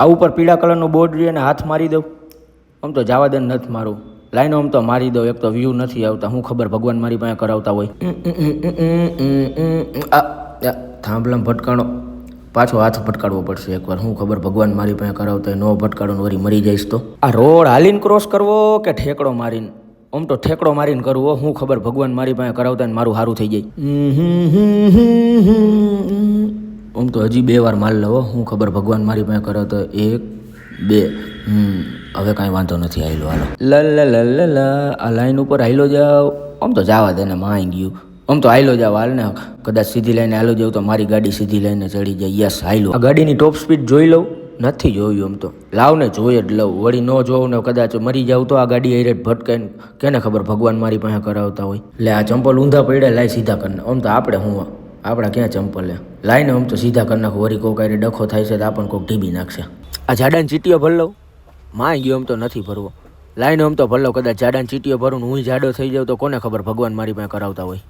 આ ઉપર પીળા કલરનું બોર્ડ રહી અને હાથ મારી દઉં. આમ તો જવા દે નથી મારું. લાઈનો આમ તો મારી દઉં. એક તો વ્યૂ નથી આવતા. હું ખબર ભગવાન મારી પાસે કરાવતા હોય. થાંભલામાં ભટકાણો. પાછો હાથ ભટકાડવો પડશે એકવાર. હું ખબર ભગવાન મારી પાસે કરાવતા હોય. નો ભટકાડો વળી મરી જઈશ તો. આ રોડ હાલીને ક્રોસ કરવો કે ઠેકડો મારીને? આમ તો ઠેકડો મારીને કરવો. હું ખબર ભગવાન મારી પાસે કરાવતા ને મારું સારું થઈ જાય. આમ તો હજી 2 વાર માર લવો. હું ખબર ભગવાન મારી પાસે કરાવતો 1 2. હવે કાંઈ વાંધો નથી. હાઈલો હાલો. લ આ લાઈન ઉપર હાઈલો જાવ. આમ તો જવા દે ને માઈ ગયું. આમ તો હાઈલો જાવ. હાલ ને કદાચ સીધી લાઈને હાલો જાવ તો મારી ગાડી સીધી લાઈને ચડી જાય. Yes high low. આ ગાડીની ટોપ સ્પીડ જોઈ લઉં. નથી જોયું. આમ તો લાવ ને જોઈએ જ લઉં. વળી ન જોઉં ને કદાચ મરી જાવ તો આ ગાડી હાઈરેટ ભટકાઈને કેને ખબર ભગવાન મારી પાસે કરાવતા હોય. એટલે આ ચંપલ ઊંધા પડ્યા લાઈ સીધા કરીને. આમ તો આપણે આપણા ક્યાં ચંપલ લે લાઈને આમ તો સીધા કરી નાખું. વળી કોઈ કાંઈ ડખો થાય છે તો આપણને કોઈક ઢીબી નાખશે. આ જાડાની ચીટીઓ ભર લઉં. માં ગયો આમ તો નથી ભરવો. લાઈને આમ તો ભર લઉં. કદાચ જાડાની ચીટીઓ ભરું ને હું જાડો થઈ જાઉં તો કોને ખબર ભગવાન મારી પાસે કરાવતા હોય.